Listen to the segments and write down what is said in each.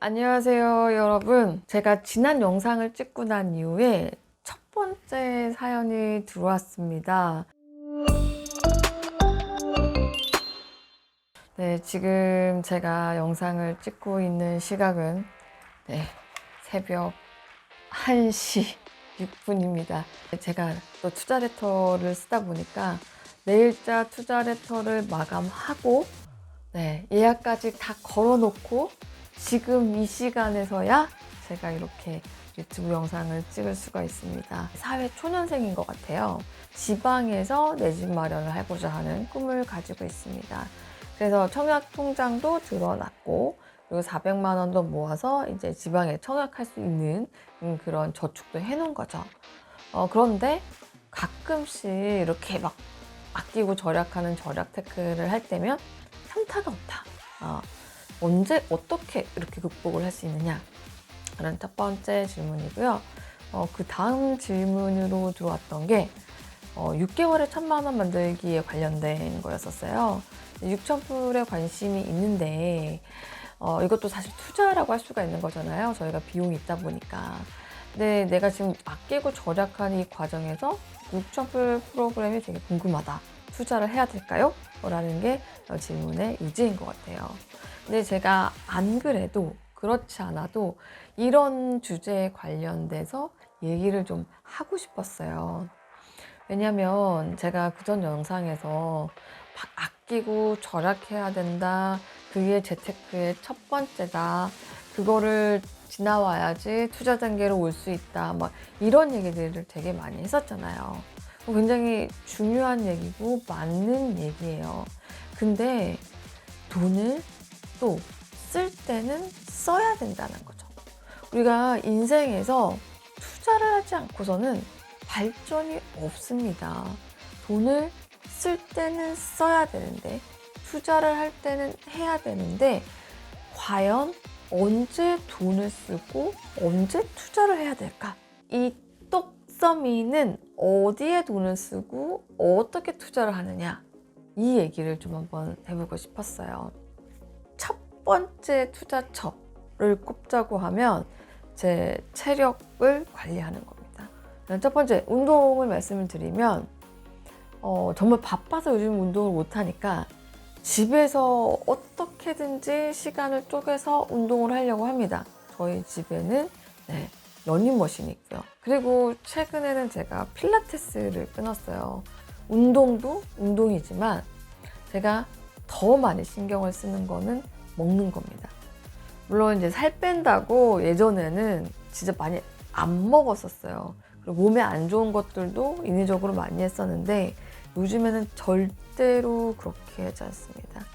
안녕하세요, 여러분. 제가 지난 영상을 찍고 난 이후에 첫 번째 사연이 들어왔습니다. 네, 지금 제가 영상을 찍고 있는 시각은 새벽 1시 6분입니다. 제가 또 투자 레터를 쓰다 보니까 내일자 투자 레터를 마감하고 예약까지 다 걸어놓고 지금 이 시간에서야 제가 이렇게 유튜브 영상을 찍을 수가 있습니다. 사회 초년생인 것 같아요. 지방에서 내 집 마련을 해보자 하는 꿈을 가지고 있습니다. 그래서 청약 통장도 들어놨고, 그리고 400만 원도 모아서 이제 지방에 청약할 수 있는 그런 저축도 해놓은 거죠. 그런데 가끔씩 이렇게 막 아끼고 절약하는 절약 테크를 할 때면 현타가 없다. 언제 어떻게 이렇게 극복을 할 수 있느냐? 라는 첫 번째 질문이고요. 그 다음 질문으로 들어왔던 게 6개월에 1,000만 원 만들기에 관련된 거였었어요. 6,000불에 관심이 있는데 이것도 사실 투자라고 할 수가 있는 거잖아요. 저희가 비용이 있다 보니까. 근데 내가 지금 아끼고 절약한 이 과정에서 6,000불 프로그램이 되게 궁금하다. 투자를 해야 될까요? 라는 게 질문의 요지인 것 같아요. 근데 제가 안 그래도 그렇지 않아도 이런 주제에 관련돼서 얘기를 좀 하고 싶었어요. 왜냐면 제가 그전 영상에서 막 아끼고 절약해야 된다. 그게 재테크의 첫 번째다. 그거를 지나와야지 투자 단계로 올 수 있다. 막 이런 얘기들을 되게 많이 했었잖아요. 굉장히 중요한 얘기고 맞는 얘기예요. 근데 돈을 또 쓸 때는 써야 된다는 거죠. 우리가 인생에서 투자를 하지 않고서는 발전이 없습니다. 돈을 쓸 때는 써야 되는데, 투자를 할 때는 해야 되는데, 과연 언제 돈을 쓰고 언제 투자를 해야 될까? 이 똑서미는 어디에 돈을 쓰고 어떻게 투자를 하느냐? 이 얘기를 좀 한번 해보고 싶었어요. 첫 번째 투자처를 꼽자고 하면 제 체력을 관리하는 겁니다. 첫 번째, 운동을 말씀을 드리면 정말 바빠서 요즘 운동을 못하니까 집에서 어떻게든지 시간을 쪼개서 운동을 하려고 합니다. 저희 집에는 러닝머신이 있고요. 그리고 최근에는 제가 필라테스를 끊었어요. 운동도 운동이지만 제가 더 많이 신경을 쓰는 거는 먹는 겁니다. 물론 이제 살 뺀다고 예전에는 진짜 많이 안 먹었었어요. 그리고 몸에 안 좋은 것들도 인위적으로 많이 했었는데 요즘에는 절대로 그렇게 하지 않습니다.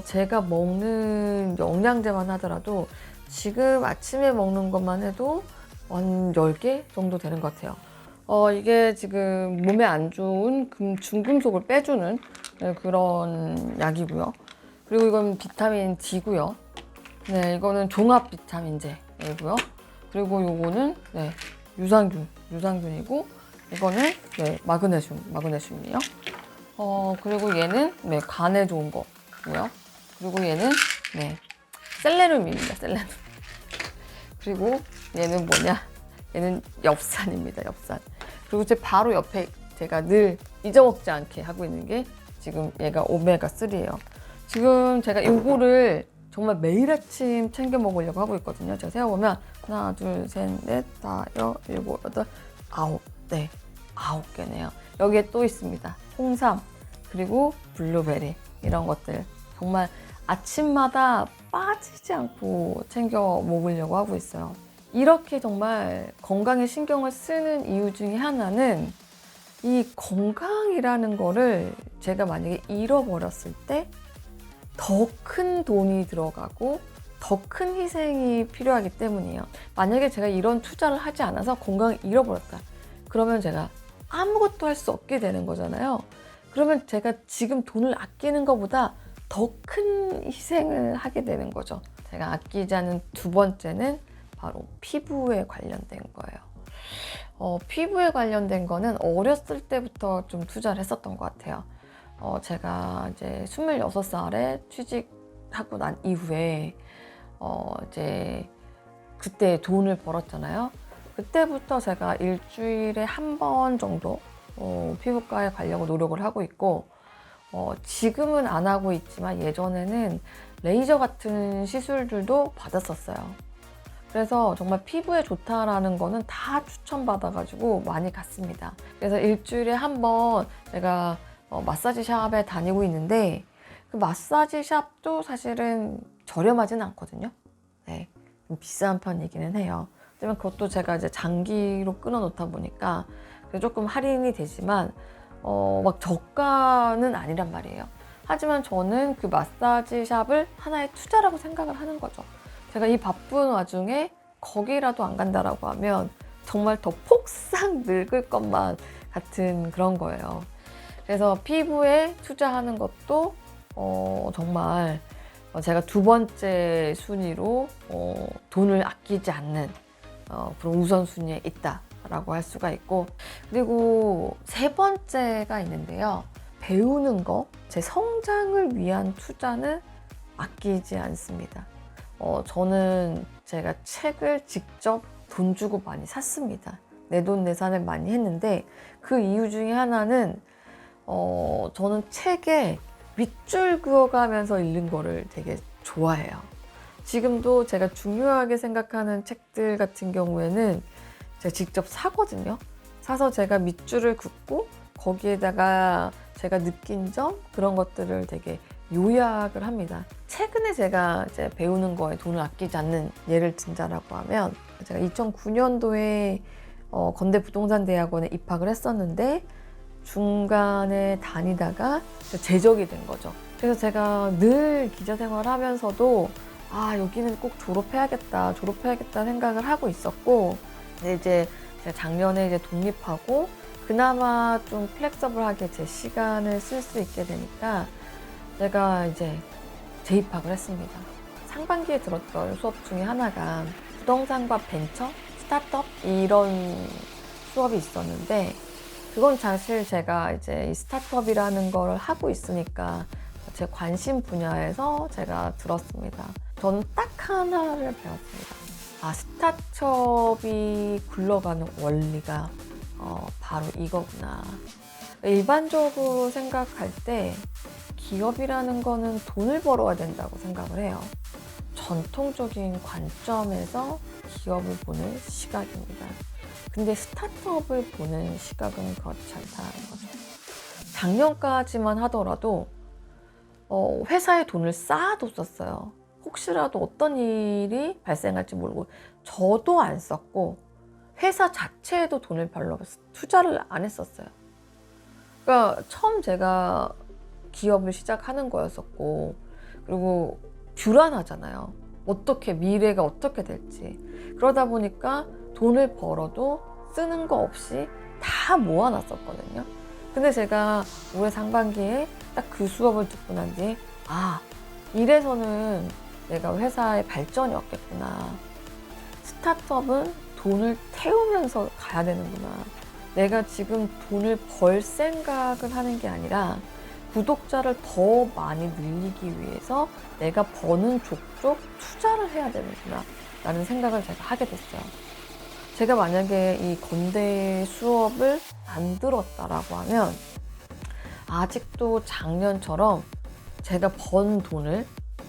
제가 먹는 영양제만 하더라도 지금 아침에 먹는 것만 해도 한 10개 정도 되는 것 같아요. 이게 지금 몸에 안 좋은 중금속을 빼주는 그런 약이고요. 그리고 이건 비타민 D고요. 이거는 종합 비타민제이고요. 그리고 요거는 유산균이고 이거는 마그네슘이에요. 그리고 얘는 간에 좋은 거고요. 그리고 얘는 셀레늄입니다. 셀레늄. 그리고 얘는 뭐냐? 얘는 엽산입니다. 엽산. 그리고 제 바로 옆에 제가 늘 잊어먹지 않게 하고 있는 게 지금 얘가 오메가3예요. 지금 제가 요거를 정말 매일 아침 챙겨 먹으려고 하고 있거든요. 제가 세어보면 하나, 둘, 셋, 넷, 다, 일곱, 여덟, 아홉. 9개네요. 여기에 또 있습니다. 홍삼, 그리고 블루베리 이런 것들 정말 아침마다 빠지지 않고 챙겨 먹으려고 하고 있어요. 이렇게 정말 건강에 신경을 쓰는 이유 중에 하나는 이 건강이라는 거를 제가 만약에 잃어버렸을 때 더 큰 돈이 들어가고 더 큰 희생이 필요하기 때문이에요. 만약에 제가 이런 투자를 하지 않아서 건강을 잃어버렸다. 그러면 제가 아무것도 할 수 없게 되는 거잖아요. 그러면 제가 지금 돈을 아끼는 것보다 더 큰 희생을 하게 되는 거죠. 제가 아끼지 않은 두 번째는 바로 피부에 관련된 거예요. 피부에 관련된 거는 어렸을 때부터 좀 투자를 했었던 것 같아요. 제가 이제 26살에 취직하고 난 이후에 이제 그때 돈을 벌었잖아요. 그때부터 제가 일주일에 한 번 정도 피부과에 가려고 노력을 하고 있고, 지금은 안 하고 있지만 예전에는 레이저 같은 시술들도 받았었어요. 그래서 정말 피부에 좋다라는 거는 다 추천받아가지고 많이 갔습니다. 그래서 일주일에 한 번 제가 마사지 샵에 다니고 있는데, 그 마사지 샵도 사실은 저렴하진 않거든요. 네, 좀 비싼 편이기는 해요. 하지만 그것도 제가 이제 장기로 끊어놓다 보니까 조금 할인이 되지만 막 저가는 아니란 말이에요. 하지만 저는 그 마사지 샵을 하나의 투자라고 생각을 하는 거죠. 제가 이 바쁜 와중에 거기라도 안 간다라고 하면 정말 더 폭삭 늙을 것만 같은 그런 거예요. 그래서 피부에 투자하는 것도 정말 제가 두 번째 순위로 돈을 아끼지 않는 그런 우선순위에 있다라고 할 수가 있고, 그리고 세 번째가 있는데요. 배우는 거, 제 성장을 위한 투자는 아끼지 않습니다. 저는 제가 책을 직접 돈 주고 많이 샀습니다. 내돈내산을 많이 했는데, 그 이유 중에 하나는 저는 책에 밑줄 그어가면서 읽는 거를 되게 좋아해요. 지금도 제가 중요하게 생각하는 책들 같은 경우에는 제가 직접 사거든요. 사서 제가 밑줄을 긋고 거기에다가 제가 느낀 점, 그런 것들을 되게 요약을 합니다. 최근에 제가 이제 배우는 거에 돈을 아끼지 않는 예를 든다라고 하면, 제가 2009년도에 건대 부동산대학원에 입학을 했었는데 중간에 다니다가 제적이 된 거죠. 그래서 제가 늘 기자 생활을 하면서도 여기는 꼭 졸업해야겠다 생각을 하고 있었고, 근데 이제 제가 작년에 이제 독립하고 그나마 좀 플렉서블하게 제 시간을 쓸 수 있게 되니까 제가 이제 재입학을 했습니다. 상반기에 들었던 수업 중에 하나가 부동산과 벤처, 스타트업 이런 수업이 있었는데, 그건 사실 제가 이제 이 스타트업이라는 걸 하고 있으니까 제 관심 분야에서 제가 들었습니다. 저는 딱 하나를 배웠습니다. 스타트업이 굴러가는 원리가 바로 이거구나. 일반적으로 생각할 때 기업이라는 거는 돈을 벌어야 된다고 생각을 해요. 전통적인 관점에서 기업을 보는 시각입니다. 근데 스타트업을 보는 시각은 그렇지 않다는 거죠. 작년까지만 하더라도 회사에 돈을 쌓아뒀었어요. 혹시라도 어떤 일이 발생할지 모르고 저도 안 썼고 회사 자체에도 돈을 별로 투자를 안 했었어요. 그러니까 처음 제가 기업을 시작하는 거였었고, 그리고 불안하잖아요. 미래가 어떻게 될지. 그러다 보니까 돈을 벌어도 쓰는 거 없이 다 모아놨었거든요. 근데 제가 올해 상반기에 딱 그 수업을 듣고 난 뒤에 이래서는 내가 회사의 발전이 없겠구나. 스타트업은 돈을 태우면서 가야 되는구나. 내가 지금 돈을 벌 생각을 하는 게 아니라 구독자를 더 많이 늘리기 위해서 내가 버는 족족 투자를 해야 되는구나 라는 생각을 제가 하게 됐어요. 제가 만약에 이 건대 수업을 안 들었다라고 하면 아직도 작년처럼 제가 번 돈을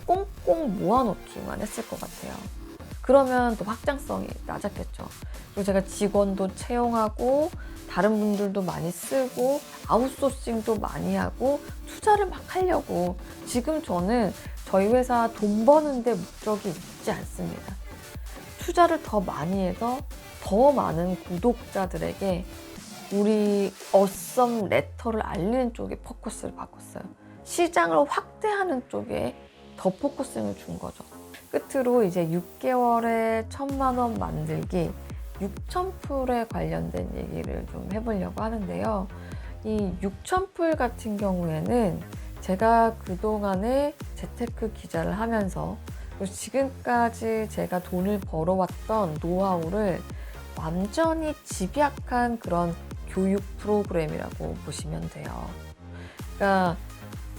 꽁꽁 모아놓기만 했을 것 같아요. 그러면 또 확장성이 낮았겠죠. 그리고 제가 직원도 채용하고 다른 분들도 많이 쓰고 아웃소싱도 많이 하고 투자를 막 하려고. 지금 저는 저희 회사 돈 버는데 목적이 있지 않습니다. 투자를 더 많이 해서 더 많은 구독자들에게 우리 어썸 레터를 알리는 쪽에 포커스를 바꿨어요. 시장을 확대하는 쪽에 더 포커스를 준 거죠. 끝으로 이제 6개월에 1,000만 원 만들기 6,000풀에 관련된 얘기를 좀 해보려고 하는데요. 이 6,000풀 같은 경우에는 제가 그동안에 재테크 기자를 하면서 그리고 지금까지 제가 돈을 벌어왔던 노하우를 완전히 집약한 그런 교육 프로그램이라고 보시면 돼요. 그러니까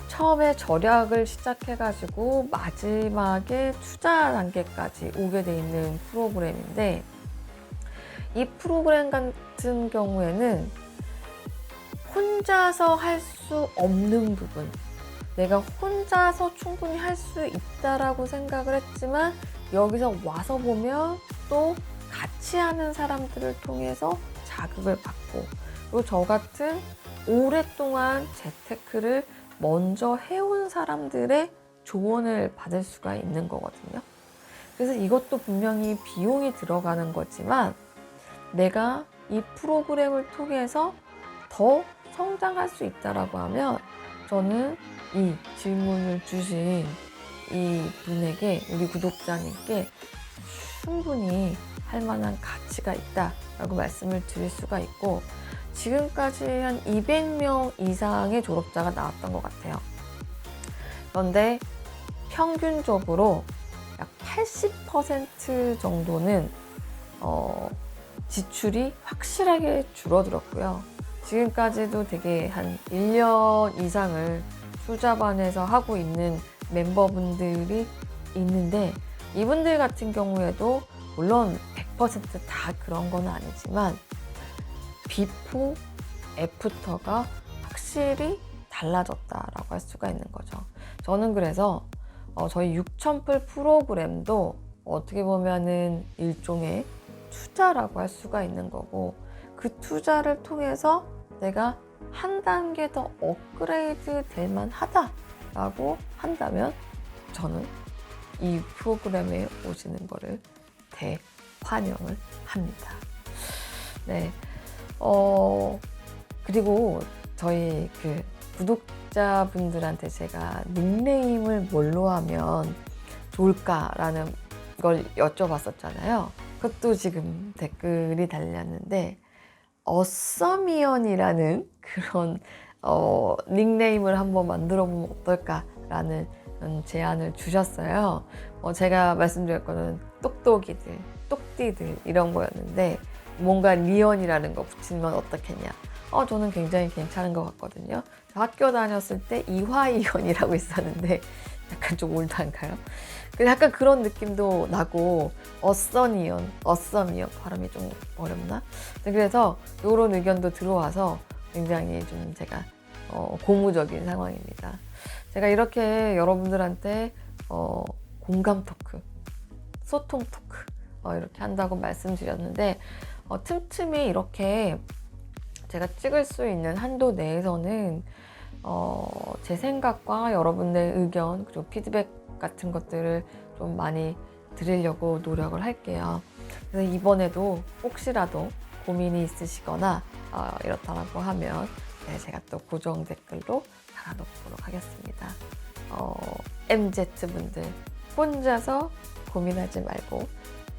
처음에 절약을 시작해가지고 마지막에 투자 단계까지 오게 돼 있는 프로그램인데, 이 프로그램 같은 경우에는 혼자서 할 수 없는 부분, 내가 혼자서 충분히 할 수 있다라고 생각을 했지만 여기서 와서 보면 또 같이 하는 사람들을 통해서 자극을 받고, 그리고 저 같은 오랫동안 재테크를 먼저 해온 사람들의 조언을 받을 수가 있는 거거든요. 그래서 이것도 분명히 비용이 들어가는 거지만 내가 이 프로그램을 통해서 더 성장할 수 있다라고 하면 저는 이 질문을 주신 이 분에게, 우리 구독자님께 충분히 할 만한 가치가 있다라고 말씀을 드릴 수가 있고, 지금까지 한 200명 이상의 졸업자가 나왔던 것 같아요. 그런데 평균적으로 약 80% 정도는 지출이 확실하게 줄어들었고요. 지금까지도 되게 한 1년 이상을 투자반에서 하고 있는 멤버분들이 있는데, 이분들 같은 경우에도 물론 100%다 그런 건 아니지만 비포, 애프터가 확실히 달라졌다라고 할 수가 있는 거죠. 저는 그래서 저희 6000풀 프로그램도 어떻게 보면은 일종의 투자라고 할 수가 있는 거고, 그 투자를 통해서 내가 한 단계 더 업그레이드 될 만하다라고 한다면 저는 이 프로그램에 오시는 거를 대환영을 합니다. 네. 그리고 저희 그 구독자분들한테 제가 닉네임을 뭘로 하면 좋을까라는 걸 여쭤봤었잖아요. 그것도 지금 댓글이 달렸는데, 어서미언이라는 그런 닉네임을 한번 만들어 보면 어떨까라는 제안을 주셨어요. 제가 말씀드렸거는 똑똑이들, 똑띠들 이런 거였는데, 뭔가 리언이라는 거 붙이면 어떻겠냐. 저는 굉장히 괜찮은 것 같거든요. 저 학교 다녔을 때 이화이언이라고 있었는데 약간 좀 올드한가요? 약간 그런 느낌도 나고, 어서니언, 어서미언 발음이 좀 어렵나? 그래서 이런 의견도 들어와서 굉장히 좀 제가 고무적인 상황입니다. 제가 이렇게 여러분들한테 공감 토크, 소통 토크 이렇게 한다고 말씀드렸는데, 틈틈이 이렇게 제가 찍을 수 있는 한도 내에서는 제 생각과 여러분의 의견, 그리고 피드백 같은 것들을 좀 많이 드리려고 노력을 할게요. 그래서 이번에도 혹시라도 고민이 있으시거나 이렇다라고 하면 제가 또 고정 댓글로 달아놓도록 하겠습니다. MZ분들 혼자서 고민하지 말고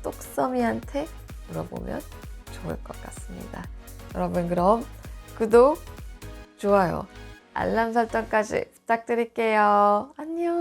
똑서미한테 물어보면 좋을 것 같습니다. 여러분, 그럼 구독, 좋아요, 알람 설정까지 부탁드릴게요. 안녕.